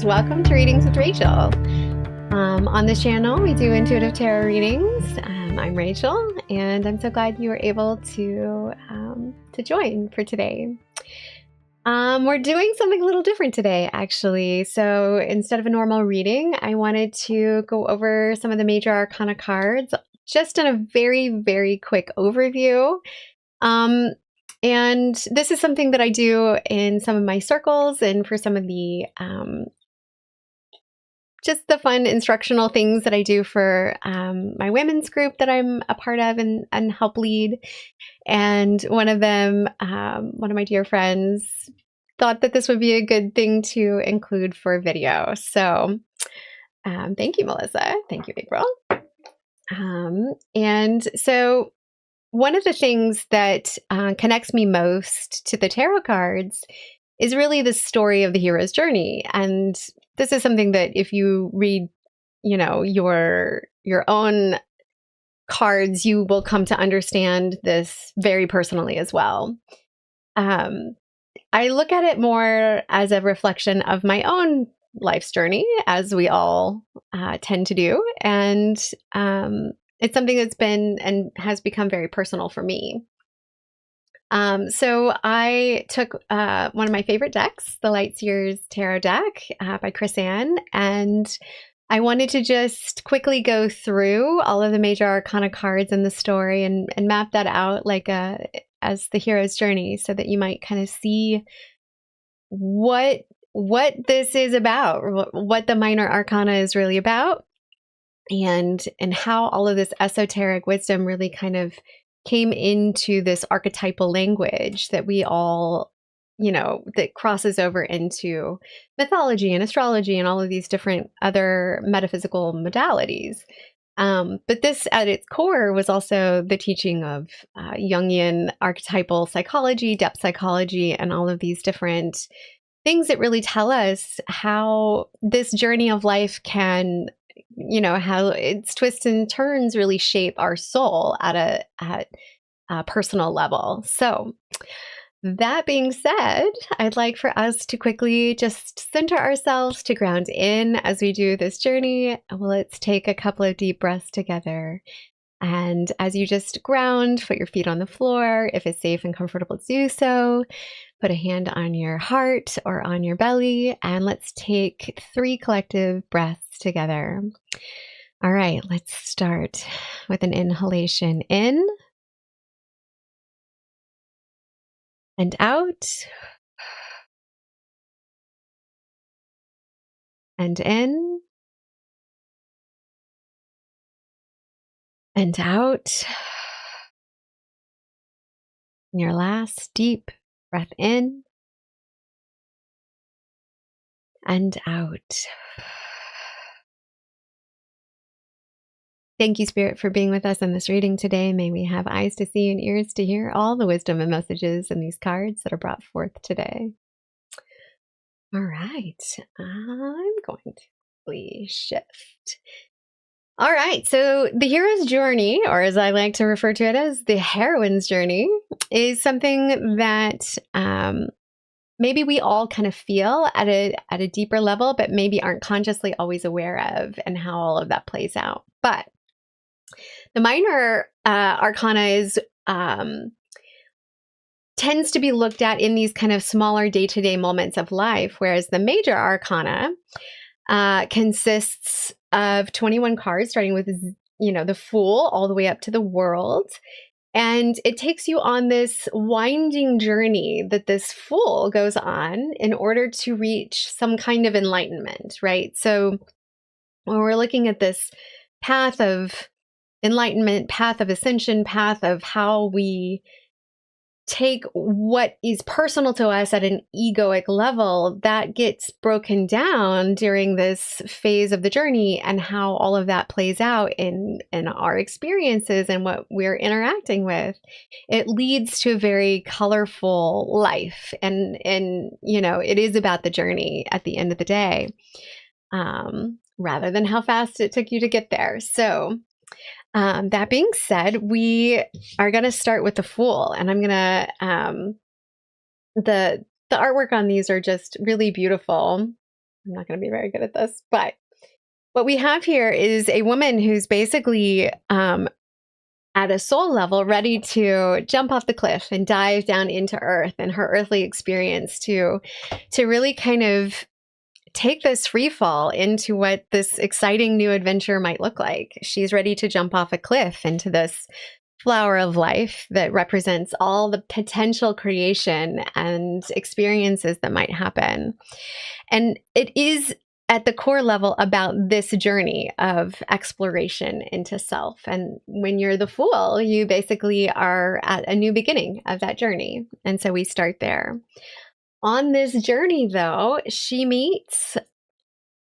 friends, welcome to Readings with Rachel. On this channel, we do intuitive tarot readings. I'm Rachel, and I'm so glad you were able to join for today. We're doing something a little different today, actually. So instead of a normal reading, I wanted to go over some of the Major Arcana cards, just in a very, very quick overview. And this is something that I do in some of my circles and for some of the just the fun instructional things that I do for my women's group that I'm a part of and help lead. And one of them, one of my dear friends, thought that this would be a good thing to include for video. So thank you, Melissa. Thank you, April. And so one of the things that connects me most to the tarot cards is really the story of the hero's journey. And this is something that if you read, your own cards, you will come to understand this very personally as well. I look at it more as a reflection of my own life's journey, as we all tend to do. And it's something that's been and has become very personal for me. So I took one of my favorite decks, the Lightseers Tarot deck by Chris Ann, and I wanted to just quickly go through all of the Major Arcana cards in the story and map that out like as the hero's journey, so that you might kind of see what this is about, what the Minor Arcana is really about, and how all of this esoteric wisdom really kind of came into this archetypal language that we all, that crosses over into mythology and astrology and all of these different other metaphysical modalities. But this at its core was also the teaching of Jungian archetypal psychology, depth psychology, and all of these different things that really tell us how this journey of life can, how its twists and turns really shape our soul at a personal level. So that being said, I'd like for us to quickly just center ourselves, to ground in as we do this journey. Let's take a couple of deep breaths together. And as you just ground, put your feet on the floor. If it's safe and comfortable to do so, put a hand on your heart or on your belly, and let's take 3 collective breaths together. All right, let's start with an inhalation in and out, and in and out. And your last deep breath in and out. Thank you, Spirit, for being with us in this reading today. May we have eyes to see and ears to hear all the wisdom and messages in these cards that are brought forth today. All right, I'm going to please shift. All right, so the hero's journey, or as I like to refer to it as the heroine's journey, is something that maybe we all kind of feel at a deeper level, but maybe aren't consciously always aware of, and how all of that plays out. But the Minor Arcana is tends to be looked at in these kind of smaller day-to-day moments of life, whereas the Major Arcana consists of 21 cards, starting with the Fool all the way up to the World. And it takes you on this winding journey that this Fool goes on in order to reach some kind of enlightenment, right? So when we're looking at this path of enlightenment, path of ascension, path of how we take what is personal to us at an egoic level, that gets broken down during this phase of the journey, and how all of that plays out in our experiences and what we're interacting with. It leads to a very colorful life, and it is about the journey at the end of the day, rather than how fast it took you to get there. So that being said, we are going to start with the Fool, and I'm going to, the artwork on these are just really beautiful. I'm not going to be very good at this, but what we have here is a woman who's basically at a soul level ready to jump off the cliff and dive down into earth and her earthly experience to really kind of take this free fall into what this exciting new adventure might look like. She's ready to jump off a cliff into this flower of life that represents all the potential creation and experiences that might happen. And it is at the core level about this journey of exploration into self. And when you're the fool, you basically are at a new beginning of that journey. And so we start there. On this journey, though, she meets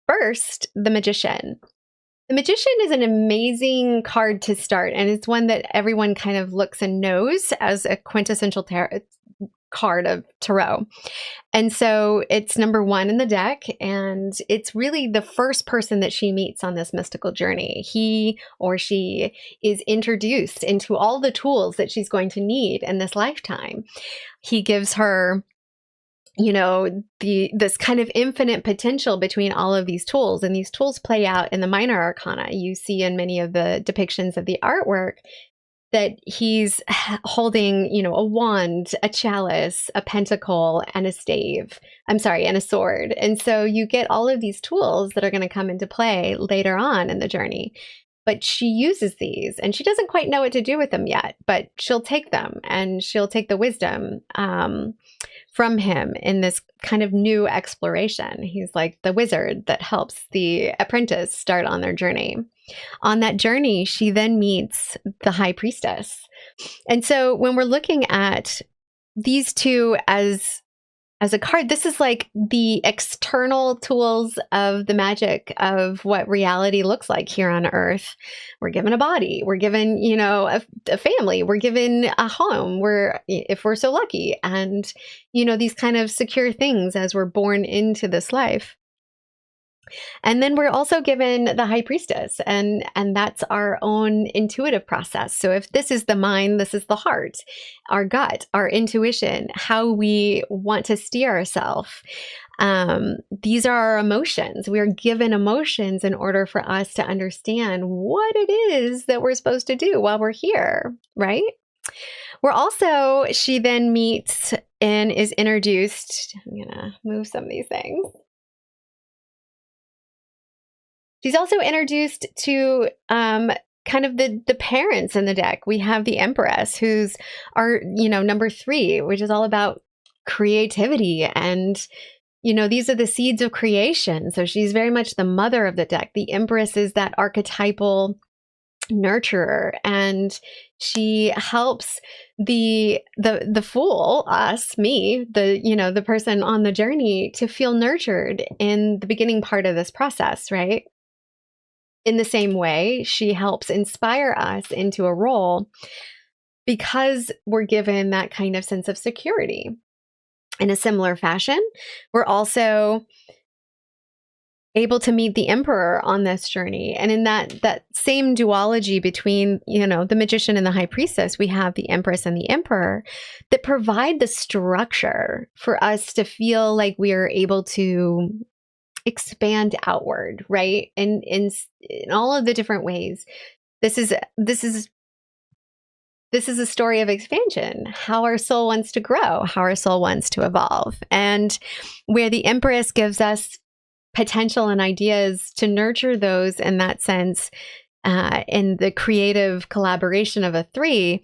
first the magician. The magician is an amazing card to start, and it's one that everyone kind of looks and knows as a quintessential card of tarot. And so it's number 1 in the deck, and it's really the first person that she meets on this mystical journey. He or she is introduced into all the tools that she's going to need in this lifetime. He gives her, you know, this kind of infinite potential between all of these tools, and these tools play out in the minor arcana. You see in many of the depictions of the artwork that he's holding, you know, a wand, a chalice, a pentacle, and a stave. I'm sorry, and a sword. And so you get all of these tools that are going to come into play later on in the journey. But she uses these, and she doesn't quite know what to do with them yet, but she'll take them, and she'll take the wisdom from him in this kind of new exploration. He's like the wizard that helps the apprentice start on their journey. On that journey, she then meets the high priestess. And so when we're looking at these two as a card, this is like the external tools of the magic of what reality looks like here on earth. We're given a body, we're given, you know, a family, we're given a home, if we're so lucky, and, you know, these kind of secure things as we're born into this life. And then we're also given the high priestess, and that's our own intuitive process. So if this is the mind, this is the heart, our gut, our intuition, how we want to steer ourselves. These are our emotions. We are given emotions in order for us to understand what it is that we're supposed to do while we're here, right? She then meets and is introduced. I'm going to move some of these things. She's also introduced to kind of the parents in the deck. We have the Empress, who's our, you know, number 3, which is all about creativity. And, you know, these are the seeds of creation. So she's very much the mother of the deck. The Empress is that archetypal nurturer, and she helps the fool, me, the person on the journey, to feel nurtured in the beginning part of this process, right? In the same way, she helps inspire us into a role because we're given that kind of sense of security. In a similar fashion, we're also able to meet the emperor on this journey. And in that same duology between, you know, the magician and the high priestess, we have the empress and the emperor that provide the structure for us to feel like we are able to expand outward, right? And in all of the different ways. This is a story of expansion, how our soul wants to grow, how our soul wants to evolve. And where the Empress gives us potential and ideas to nurture those in that sense, in the creative collaboration of a 3,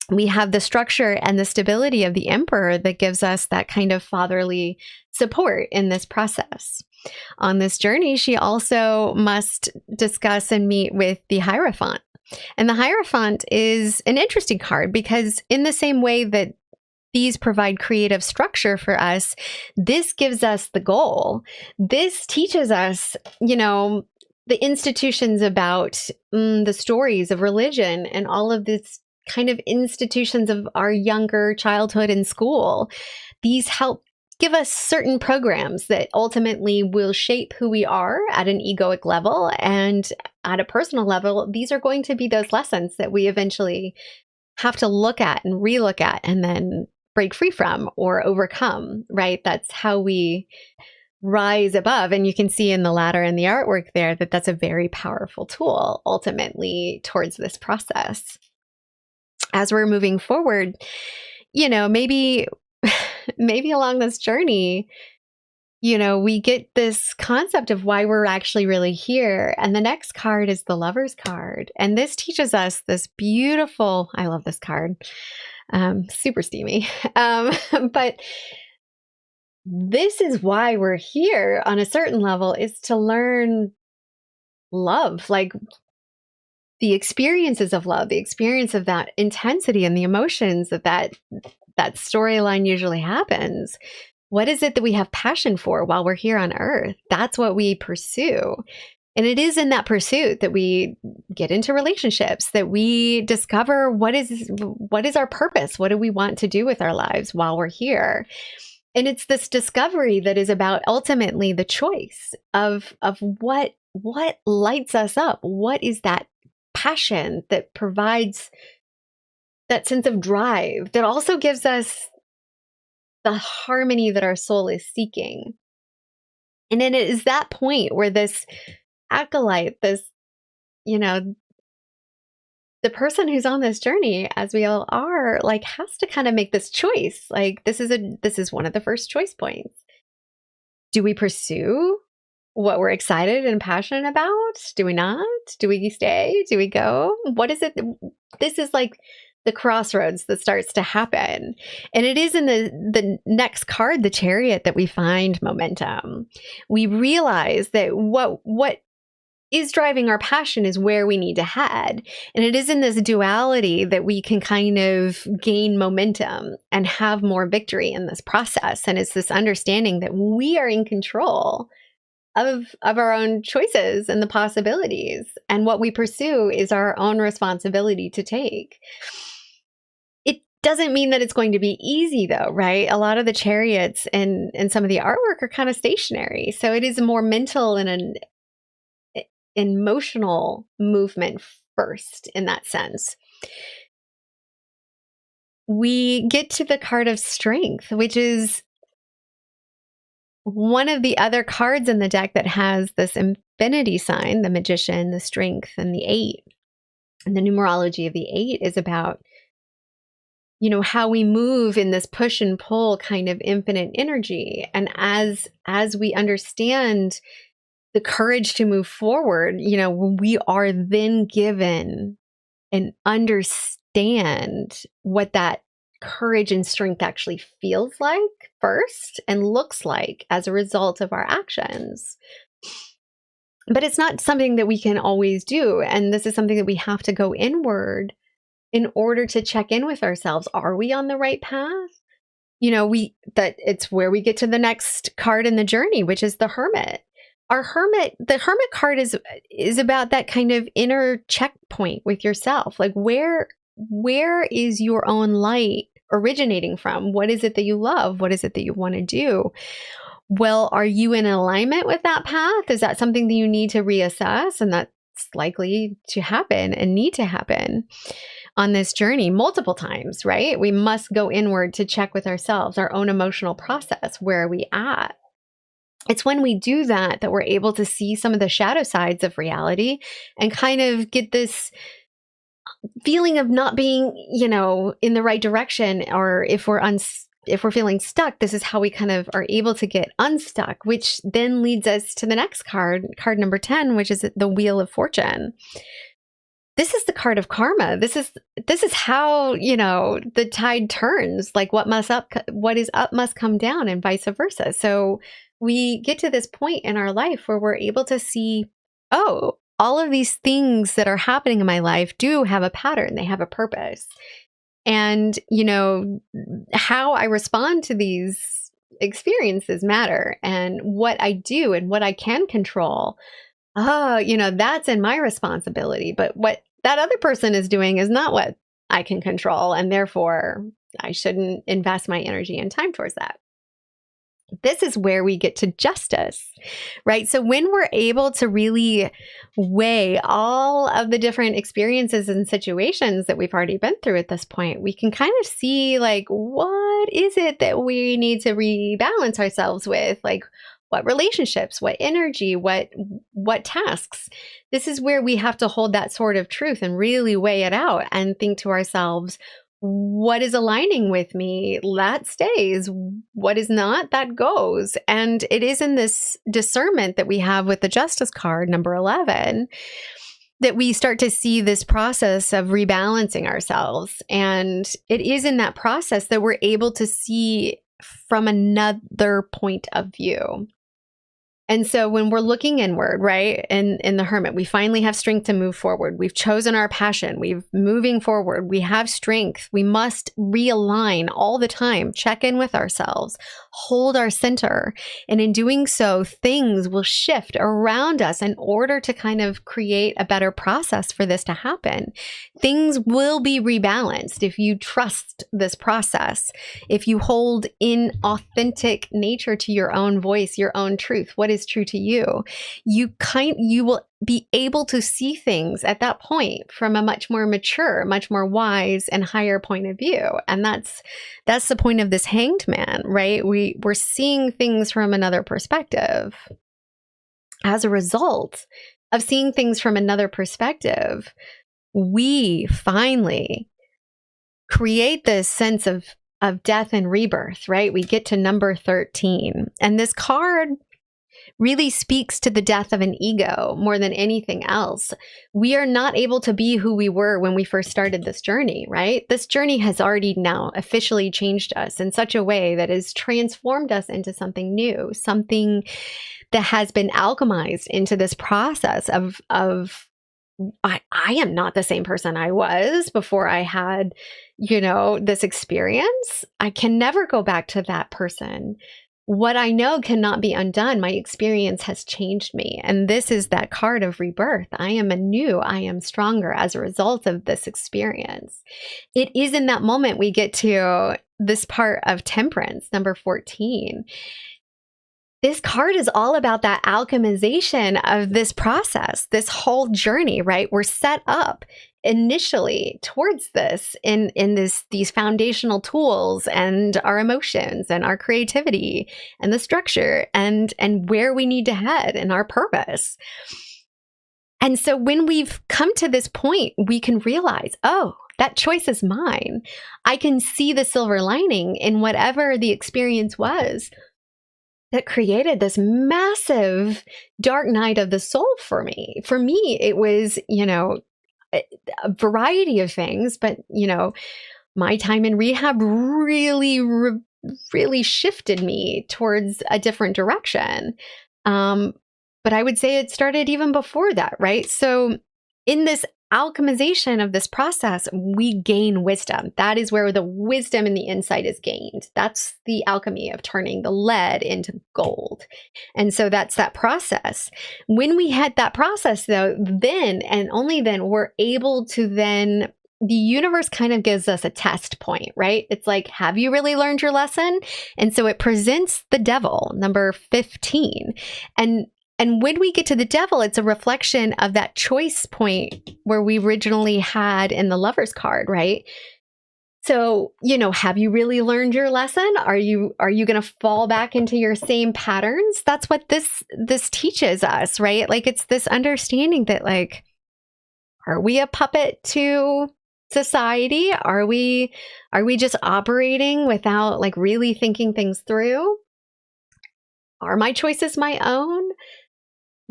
we have the structure and the stability of the Emperor that gives us that kind of fatherly support in this process. On this journey, she also must discuss and meet with the Hierophant. And the Hierophant is an interesting card because in the same way that these provide creative structure for us, this gives us the goal. This teaches us, you know, the institutions about the stories of religion and all of this kind of institutions of our younger childhood in school. These help give us certain programs that ultimately will shape who we are at an egoic level, and at a personal level, these are going to be those lessons that we eventually have to look at and relook at and then break free from or overcome, right? That's how we rise above. And you can see in the ladder and the artwork there that that's a very powerful tool ultimately towards this process. As we're moving forward, maybe along this journey, we get this concept of why we're actually really here. And the next card is the Lover's card. And this teaches us this beautiful, I love this card, super steamy. But this is why we're here on a certain level, is to learn love, like the experiences of love, the experience of that intensity and the emotions that storyline usually happens. What is it that we have passion for while we're here on earth? That's what we pursue. And it is in that pursuit that we get into relationships, that we discover what is our purpose? What do we want to do with our lives while we're here? And it's this discovery that is about ultimately the choice of what lights us up. What is that passion that provides that sense of drive that also gives us the harmony that our soul is seeking? And then it is that point where this acolyte, this, the person who's on this journey, as we all are, like, has to kind of make this choice. Like, this is one of the first choice points. Do we pursue what we're excited and passionate about? Do we not? Do we stay? Do we go? What is it? This is like the crossroads that starts to happen. And it is in the next card, the Chariot, that we find momentum. We realize that what is driving our passion is where we need to head. And it is in this duality that we can kind of gain momentum and have more victory in this process. And it's this understanding that we are in control of our own choices and the possibilities. And what we pursue is our own responsibility to take. It doesn't mean that it's going to be easy, though, right? A lot of the chariots and some of the artwork are kind of stationary. So it is a more mental and an emotional movement first in that sense. We get to the card of Strength, which is one of the other cards in the deck that has this infinity sign, the Magician, the Strength, and the 8. And the numerology of the 8 is about, how we move in this push and pull kind of infinite energy. And as we understand the courage to move forward, we are then given and understand what that courage and strength actually feels like first and looks like as a result of our actions. But it's not something that we can always do. And this is something that we have to go inward in order to check in with ourselves. Are we on the right path? That it's where we get to the next card in the journey, which is the Hermit. The Hermit card is about that kind of inner checkpoint with yourself. Like, where is your own light originating from? What is it that you love? What is it that you want to do? Well, are you in alignment with that path? Is that something that you need to reassess? And that's likely to happen and need to happen on this journey multiple times, right? We must go inward to check with ourselves, our own emotional process. Where are we at? It's when we do that we're able to see some of the shadow sides of reality and kind of get this feeling of not being, in the right direction. Or if we're feeling stuck, this is how we kind of are able to get unstuck, which then leads us to the next card number 10, which is the Wheel of Fortune. This is the card of karma. This is how, the tide turns. Like, what is up must come down, and vice versa. So we get to this point in our life where we're able to see, oh, all of these things that are happening in my life do have a pattern. They have a purpose. And, how I respond to these experiences matter, and what I do and what I can control. That's in my responsibility. But what that other person is doing is not what I can control. And therefore, I shouldn't invest my energy and time towards that. This is where we get to justice, right? So when we're able to really weigh all of the different experiences and situations that we've already been through at this point, we can kind of see, like, what is it that we need to rebalance ourselves with? Like, what relationships, what energy, what tasks. This is where we have to hold that sword of truth and really weigh it out and think to ourselves, what is aligning with me? That stays. What is not, that goes. And it is in this discernment that we have with the Justice card, number 11, that we start to see this process of rebalancing ourselves. And it is in that process that we're able to see from another point of view. And so when we're looking inward, right, in the Hermit, we finally have strength to move forward. We've chosen our passion. We're moving forward. We have strength. We must realign all the time, check in with ourselves, hold our center. And in doing so, things will shift around us in order to kind of create a better process for this to happen. Things will be rebalanced if you trust this process, if you hold in authentic nature to your own voice, your own truth, what is true to you. You will be able to see things at that point from a much more mature, much more wise and higher point of view. And that's the point of this Hanged Man, right? We're seeing things from another perspective. As a result of seeing things from another perspective, we finally create this sense of death and rebirth, right? We get to number 13. And this card really speaks to the death of an ego more than anything else. We are not able to be who we were when we first started this journey, right? This journey has already now officially changed us in such a way that has transformed us into something new, something that has been alchemized into this process of I am not the same person I was before I had, this experience. I can never go back to that person. What I know cannot be undone. My experience has changed me. And this is that card of rebirth. I am anew. I am stronger as a result of this experience. It is in that moment we get to this part of Temperance, number 14. This card is all about that alchemization of this process, this whole journey, right? We're set up initially towards this in these foundational tools and our emotions and our creativity and the structure and where we need to head and our purpose. And so when we've come to this point, we can realize, oh, that choice is mine. I can see the silver lining in whatever the experience was that created this massive dark night of the soul for me. For me, it was, a variety of things, but, my time in rehab really shifted me towards a different direction. But I would say it started even before that, right? So in this alchemization of this process, we gain wisdom. That is where the wisdom and the insight is gained. That's the alchemy of turning the lead into gold. And so that's that process. When we had that process, though, then and only then we're able to then, the universe kind of gives us a test point, right? It's like, have you really learned your lesson? And so it presents the devil, number 15. And when we get to the devil, it's a reflection of that choice point where we originally had in the Lover's card, right? So, have you really learned your lesson? Are you going to fall back into your same patterns? That's what this teaches us, right? Like, it's this understanding that, like, are we a puppet to society? Are we just operating without, like, really thinking things through? Are my choices my own?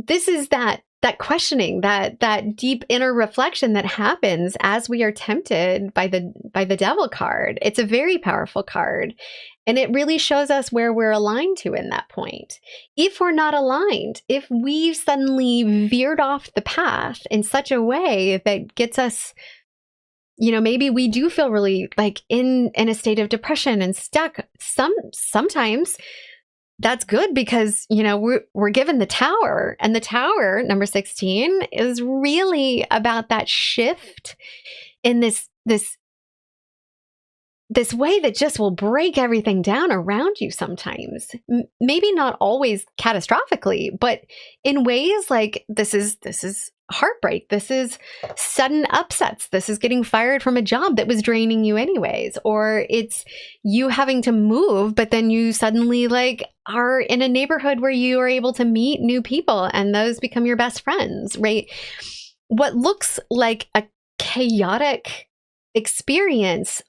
This is that questioning, that deep inner reflection that happens as we are tempted by the devil card. It's a very powerful card, and it really shows us where we're aligned to in that point. If we're not aligned, if we've suddenly veered off the path in such a way that gets us, maybe we do feel really like in a state of depression and stuck. Sometimes that's good because, we're given the Tower, and the Tower, number 16, is really about that shift in this way that just will break everything down around you sometimes. Maybe not always catastrophically, but in ways like this is heartbreak. This is sudden upsets. This is getting fired from a job that was draining you anyways. Or it's you having to move, but then you suddenly like are in a neighborhood where you are able to meet new people and those become your best friends, right? What looks like a chaotic experience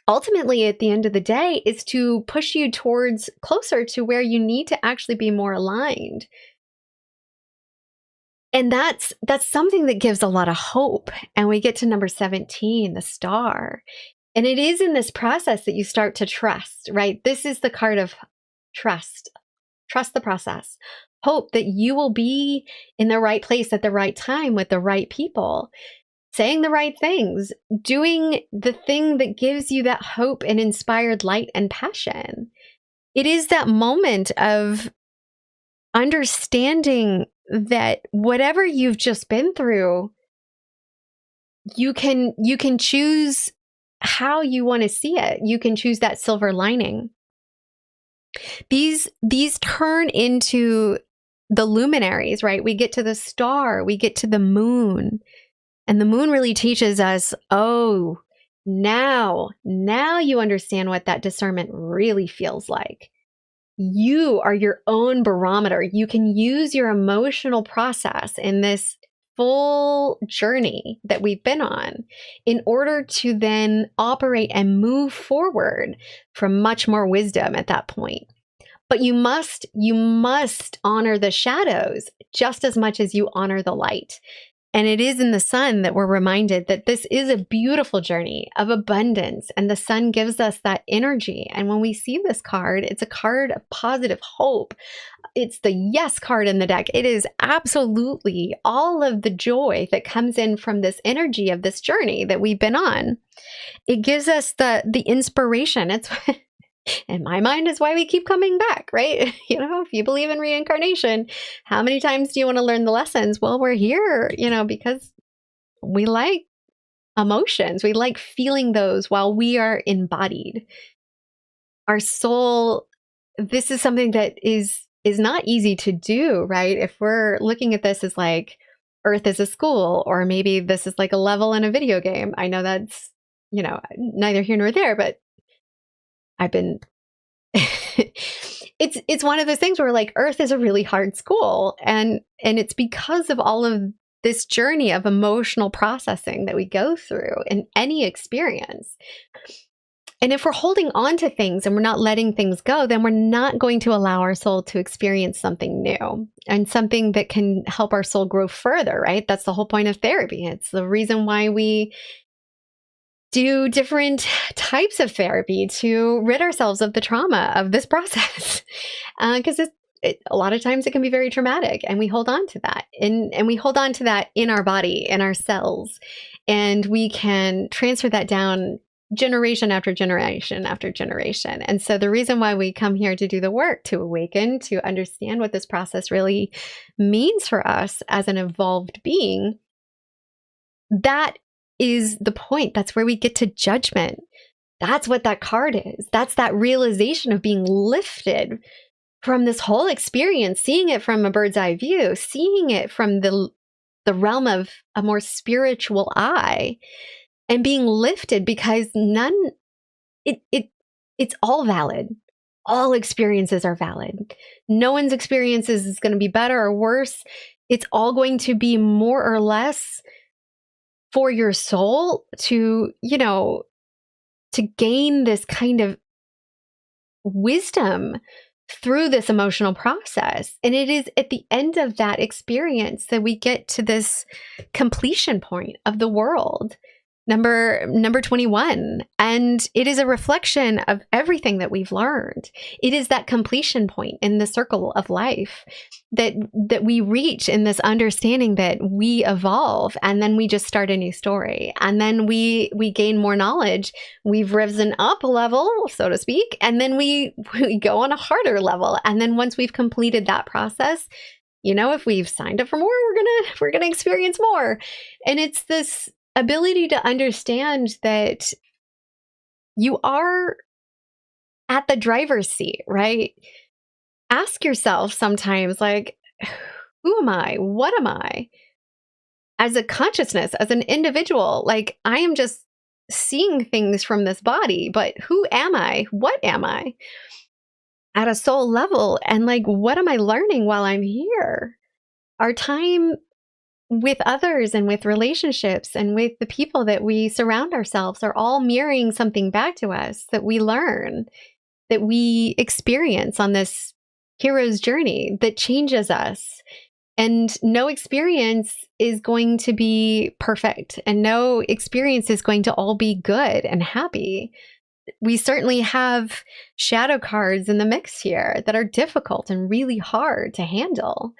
ultimately at the end of the day is to push you towards closer to where you need to actually be more aligned. And that's something that gives a lot of hope. And we get to number 17, the star. And it is in this process that you start to trust, right? This is the card of trust. Trust the process. Hope that you will be in the right place at the right time with the right people, saying the right things, doing the thing that gives you that hope and inspired light and passion. It is that moment of understanding that whatever you've just been through, you can choose how you want to see it. You can choose that silver lining. These turn into the luminaries, right? We get to the star, we get to the moon. And the moon really teaches us, oh, now you understand what that discernment really feels like. You are your own barometer. You can use your emotional process in this full journey that we've been on in order to then operate and move forward from much more wisdom at that point. But you must honor the shadows just as much as you honor the light. And it is in the sun that we're reminded that this is a beautiful journey of abundance, and the sun gives us that energy. And when we see this card, it's a card of positive hope. It's the yes card in the deck. It is absolutely all of the joy that comes in from this energy of this journey that we've been on. It gives us the inspiration. It's in my mind is why we keep coming back, right? If you believe in reincarnation, how many times do you want to learn the lessons? Well, we're here, because we like emotions. We like feeling those while we are embodied. Our soul, this is something that is not easy to do, right? If we're looking at this as like Earth is a school, or maybe this is like a level in a video game. I know that's, neither here nor there, but I've been it's one of those things where like Earth is a really hard school, and it's because of all of this journey of emotional processing that we go through in any experience. And if we're holding on to things and we're not letting things go, then we're not going to allow our soul to experience something new and something that can help our soul grow further, right? That's the whole point of therapy. It's the reason why we do different types of therapy to rid ourselves of the trauma of this process. Because a lot of times it can be very traumatic, and we hold on to that. And we hold on to that in our body, in our cells. And we can transfer that down generation after generation after generation. And so the reason why we come here to do the work, to awaken, to understand what this process really means for us as an evolved being, that is the point. That's where we get to judgment. That's what that card is. That's that realization of being lifted from this whole experience, seeing it from a bird's eye view, seeing it from the realm of a more spiritual eye, and being lifted because it's all valid. All experiences are valid. No one's experiences is going to be better or worse. It's all going to be more or less for your soul to, to gain this kind of wisdom through this emotional process. And it is at the end of that experience that we get to this completion point of the world. Number 21. And it is a reflection of everything that we've learned. It is that completion point in the circle of life that we reach in this understanding that we evolve, and then we just start a new story. And then we gain more knowledge. We've risen up a level, so to speak, and then we go on a harder level. And then once we've completed that process, if we've signed up for more, we're gonna experience more. And it's this ability to understand that you are at the driver's seat, right? Ask yourself sometimes, like, who am I? What am I? as a consciousness, as an individual, like I am just seeing things from this body, but who am I? What am I at a soul level? And like, what am I learning while I'm here? Our time with others and with relationships and with the people that we surround ourselves are all mirroring something back to us that we learn, that we experience on this hero's journey that changes us. And no experience is going to be perfect, and no experience is going to all be good and happy. We certainly have shadow cards in the mix here that are difficult and really hard to handle.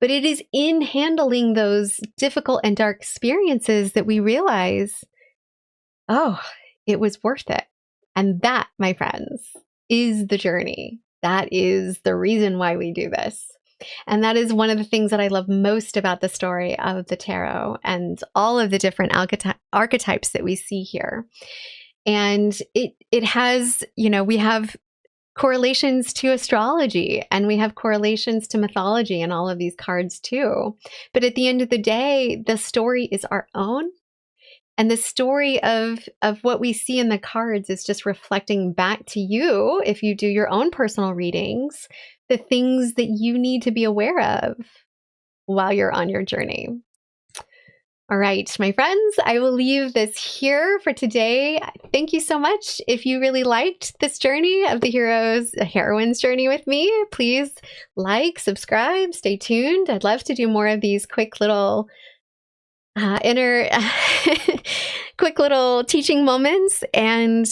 But it is in handling those difficult and dark experiences that we realize, oh, it was worth it. And that, my friends, is the journey. That is the reason why we do this. And that is one of the things that I love most about the story of the tarot and all of the different archetypes that we see here. And it has, we have correlations to astrology, and we have correlations to mythology and all of these cards too. But at the end of the day, the story is our own. And the story of what we see in the cards is just reflecting back to you, if you do your own personal readings, the things that you need to be aware of while you're on your journey. All right, my friends, I will leave this here for today. Thank you so much. If you really liked this journey of the heroine's journey with me, please like, subscribe, stay tuned. I'd love to do more of these quick little quick little teaching moments. And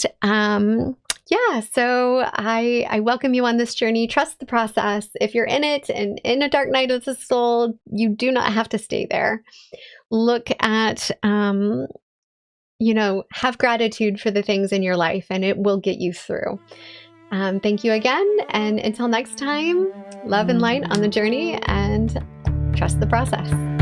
yeah, so I welcome you on this journey. Trust the process. If you're in it and in a dark night of the soul, you do not have to stay there. Look at, have gratitude for the things in your life, and it will get you through. Thank you again. And until next time, love and light on the journey, and trust the process.